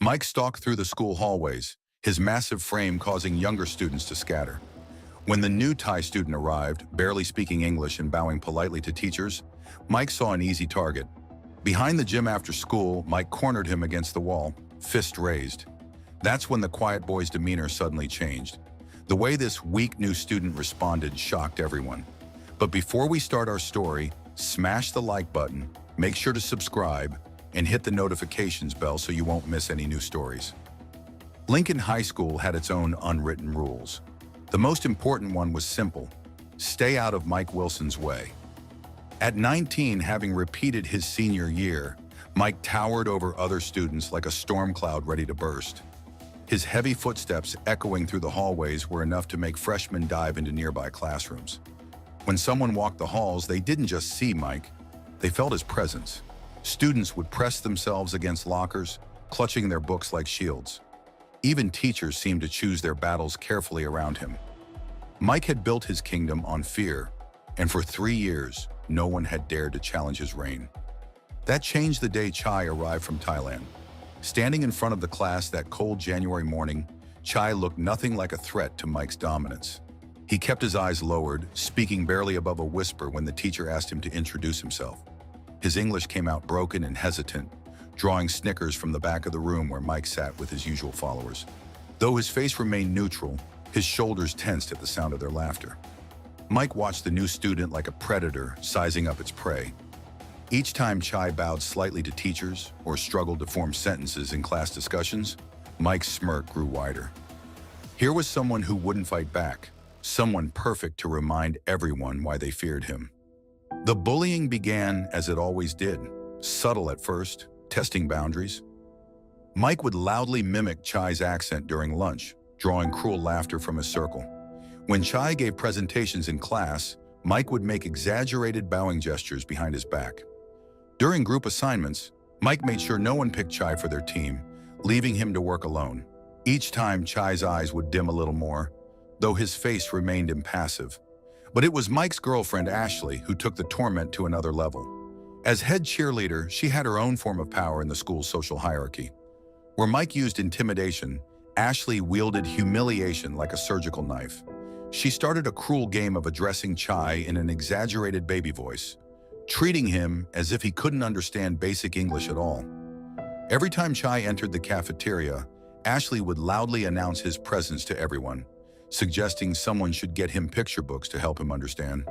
Mike stalked through the school hallways, his massive frame causing younger students to scatter. When the new Thai student arrived, barely speaking English and bowing politely to teachers, Mike saw an easy target. Behind the gym after school, Mike cornered him against the wall, fist raised. That's when the quiet boy's demeanor suddenly changed. The way this weak new student responded shocked everyone. But before we start our story, smash the like button, make sure to subscribe, and hit the notifications bell so you won't miss any new stories. Lincoln High School had its own unwritten rules. The most important one was simple: stay out of Mike Wilson's way. At 19, having repeated his senior year, Mike towered over other students like a storm cloud ready to burst. His heavy footsteps echoing through the hallways were enough to make freshmen dive into nearby classrooms. When someone walked the halls, they didn't just see Mike, they felt his presence. Students would press themselves against lockers, clutching their books like shields. Even teachers seemed to choose their battles carefully around him. Mike had built his kingdom on fear, and for 3 years, no one had dared to challenge his reign. That changed the day Chai arrived from Thailand. Standing in front of the class that cold January morning, Chai looked nothing like a threat to Mike's dominance. He kept his eyes lowered, speaking barely above a whisper when the teacher asked him to introduce himself. His English came out broken and hesitant, drawing snickers from the back of the room where Mike sat with his usual followers. Though his face remained neutral, his shoulders tensed at the sound of their laughter. Mike watched the new student like a predator sizing up its prey. Each time Chai bowed slightly to teachers or struggled to form sentences in class discussions, Mike's smirk grew wider. Here was someone who wouldn't fight back, someone perfect to remind everyone why they feared him. The bullying began as it always did, subtle at first, testing boundaries. Mike would loudly mimic Chai's accent during lunch, drawing cruel laughter from his circle. When Chai gave presentations in class, Mike would make exaggerated bowing gestures behind his back. During group assignments, Mike made sure no one picked Chai for their team, leaving him to work alone. Each time, Chai's eyes would dim a little more, though his face remained impassive. But it was Mike's girlfriend, Ashley, who took the torment to another level. As head cheerleader, she had her own form of power in the school's social hierarchy. Where Mike used intimidation, Ashley wielded humiliation like a surgical knife. She started a cruel game of addressing Chai in an exaggerated baby voice, treating him as if he couldn't understand basic English at all. Every time Chai entered the cafeteria, Ashley would loudly announce his presence to everyone, suggesting someone should get him picture books to help him understand.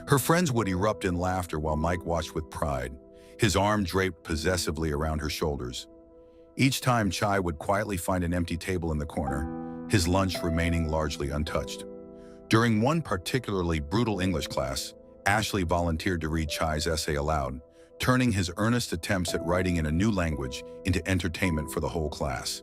Her friends would erupt in laughter while Mike watched with pride, his arm draped possessively around her shoulders. Each time, Chai would quietly find an empty table in the corner, his lunch remaining largely untouched. During one particularly brutal English class, Ashley volunteered to read Chai's essay aloud, turning his earnest attempts at writing in a new language into entertainment for the whole class.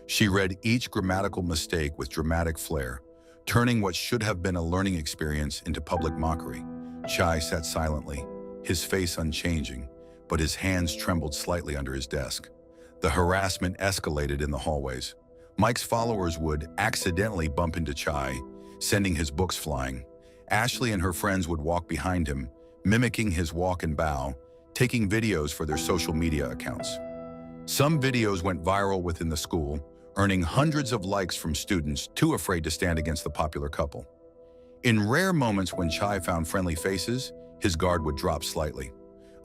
She read each grammatical mistake with dramatic flair, turning what should have been a learning experience into public mockery. Chai sat silently, his face unchanging, but his hands trembled slightly under his desk. The harassment escalated in the hallways. Mike's followers would accidentally bump into Chai, sending his books flying. Ashley and her friends would walk behind him, mimicking his walk and bow, taking videos for their social media accounts. Some videos went viral within the school, earning hundreds of likes from students too afraid to stand against the popular couple. In rare moments when Chai found friendly faces, his guard would drop slightly.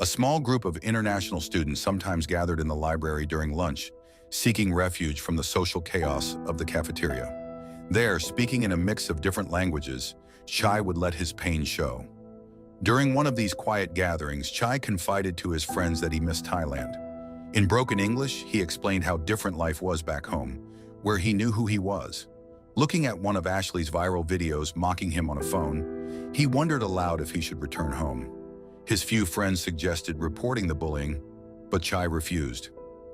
A small group of international students sometimes gathered in the library during lunch, seeking refuge from the social chaos of the cafeteria. There, speaking in a mix of different languages, Chai would let his pain show. During one of these quiet gatherings, Chai confided to his friends that he missed Thailand. In broken English, he explained how different life was back home, where he knew who he was. Looking at one of Ashley's viral videos mocking him on a phone, he wondered aloud if he should return home. His few friends suggested reporting the bullying, but Chai refused.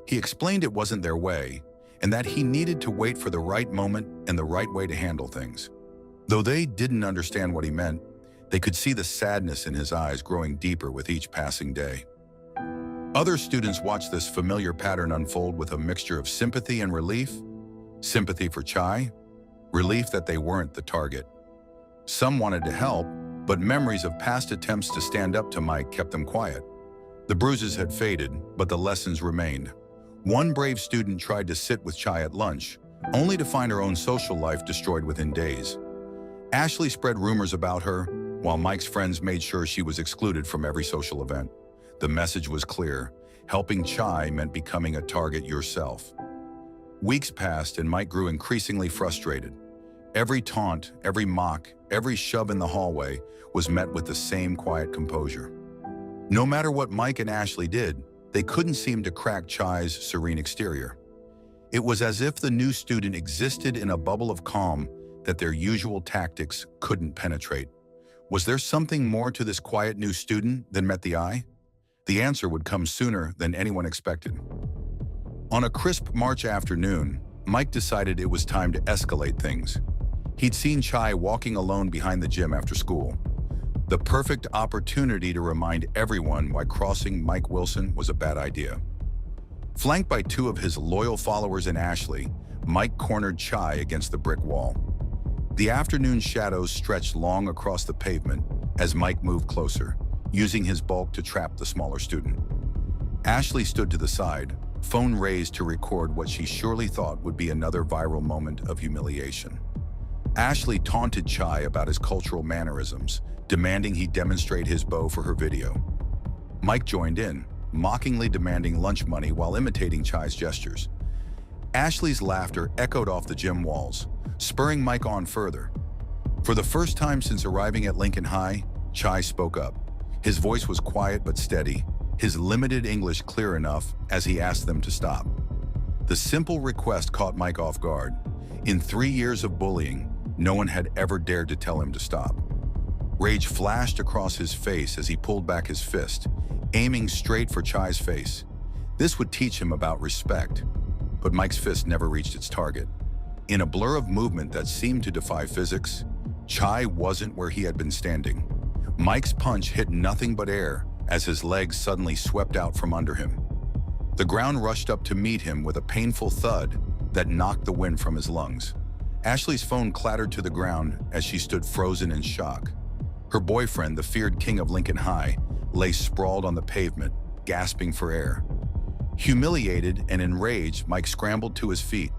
He explained it wasn't their way, and that he needed to wait for the right moment and the right way to handle things. Though they didn't understand what he meant, they could see the sadness in his eyes growing deeper with each passing day. Other students watched this familiar pattern unfold with a mixture of sympathy and relief. Sympathy for Chai, relief that they weren't the target. Some wanted to help, but memories of past attempts to stand up to Mike kept them quiet. The bruises had faded, but the lessons remained. One brave student tried to sit with Chai at lunch, only to find her own social life destroyed within days. Ashley spread rumors about her, while Mike's friends made sure she was excluded from every social event. The message was clear: helping Chai meant becoming a target yourself. Weeks passed and Mike grew increasingly frustrated. Every taunt, every mock, every shove in the hallway was met with the same quiet composure. No matter what Mike and Ashley did, they couldn't seem to crack Chai's serene exterior. It was as if the new student existed in a bubble of calm that their usual tactics couldn't penetrate. Was there something more to this quiet new student than met the eye? The answer would come sooner than anyone expected. On a crisp March afternoon, Mike decided it was time to escalate things. He'd seen Chai walking alone behind the gym after school. The perfect opportunity to remind everyone why crossing Mike Wilson was a bad idea. Flanked by two of his loyal followers and Ashley, Mike cornered Chai against the brick wall. The afternoon shadows stretched long across the pavement as Mike moved closer, using his bulk to trap the smaller student. Ashley stood to the side, phone raised to record what she surely thought would be another viral moment of humiliation. Ashley taunted Chai about his cultural mannerisms, demanding he demonstrate his bow for her video. Mike joined in, mockingly demanding lunch money while imitating Chai's gestures. Ashley's laughter echoed off the gym walls, spurring Mike on further. For the first time since arriving at Lincoln High, Chai spoke up. His voice was quiet but steady, his limited English clear enough as he asked them to stop. The simple request caught Mike off guard. In 3 years of bullying, no one had ever dared to tell him to stop. Rage flashed across his face as he pulled back his fist, aiming straight for Chai's face. This would teach him about respect, but Mike's fist never reached its target. In a blur of movement that seemed to defy physics, Chai wasn't where he had been standing. Mike's punch hit nothing but air as his legs suddenly swept out from under him. The ground rushed up to meet him with a painful thud that knocked the wind from his lungs. Ashley's phone clattered to the ground as she stood frozen in shock. Her boyfriend, the feared king of Lincoln High, lay sprawled on the pavement, gasping for air. Humiliated and enraged, Mike scrambled to his feet.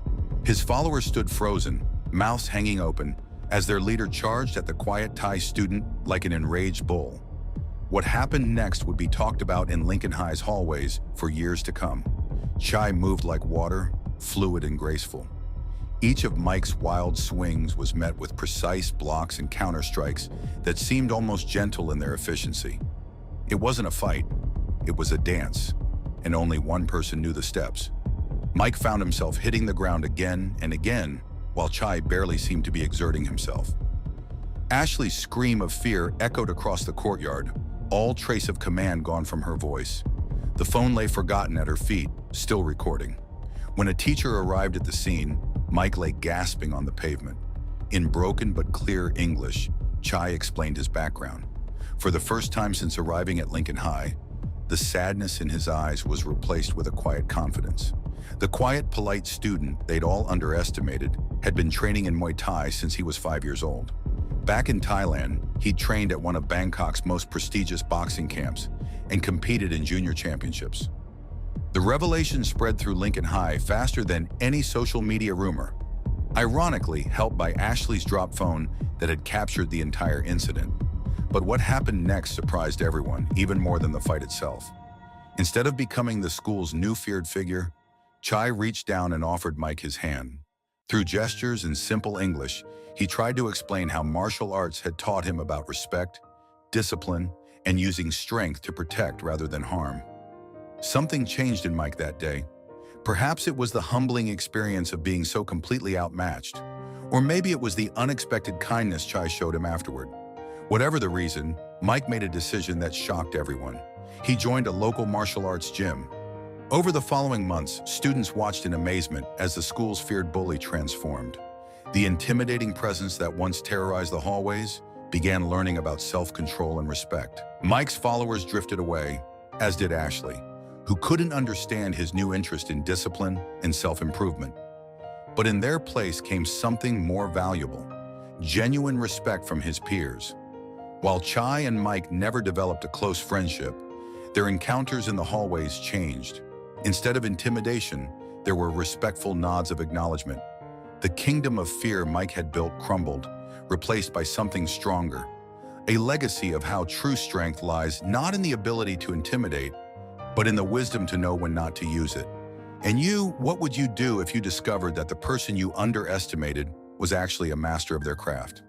His followers stood frozen, mouths hanging open, as their leader charged at the quiet Thai student like an enraged bull. What happened next would be talked about in Lincoln High's hallways for years to come. Chai moved like water, fluid and graceful. Each of Mike's wild swings was met with precise blocks and counterstrikes that seemed almost gentle in their efficiency. It wasn't a fight, it was a dance, and only one person knew the steps. Mike found himself hitting the ground again and again, while Chai barely seemed to be exerting himself. Ashley's scream of fear echoed across the courtyard, all trace of command gone from her voice. The phone lay forgotten at her feet, still recording. When a teacher arrived at the scene, Mike lay gasping on the pavement. In broken but clear English, Chai explained his background. For the first time since arriving at Lincoln High, the sadness in his eyes was replaced with a quiet confidence. The quiet, polite student they'd all underestimated had been training in Muay Thai since he was 5 years old. Back in Thailand, he'd trained at one of Bangkok's most prestigious boxing camps and competed in junior championships. The revelation spread through Lincoln High faster than any social media rumor, ironically helped by Ashley's drop phone that had captured the entire incident. But what happened next surprised everyone, even more than the fight itself. Instead of becoming the school's new feared figure, Chai reached down and offered Mike his hand. Through gestures and simple English, he tried to explain how martial arts had taught him about respect, discipline, and using strength to protect rather than harm. Something changed in Mike that day. Perhaps it was the humbling experience of being so completely outmatched, or maybe it was the unexpected kindness Chai showed him afterward. Whatever the reason, Mike made a decision that shocked everyone. He joined a local martial arts gym. Over the following months, students watched in amazement as the school's feared bully transformed. The intimidating presence that once terrorized the hallways began learning about self-control and respect. Mike's followers drifted away, as did Ashley, who couldn't understand his new interest in discipline and self-improvement. But in their place came something more valuable: genuine respect from his peers. While Chai and Mike never developed a close friendship, their encounters in the hallways changed. Instead of intimidation, there were respectful nods of acknowledgement. The kingdom of fear Mike had built crumbled, replaced by something stronger. A legacy of how true strength lies not in the ability to intimidate, but in the wisdom to know when not to use it. And you, what would you do if you discovered that the person you underestimated was actually a master of their craft?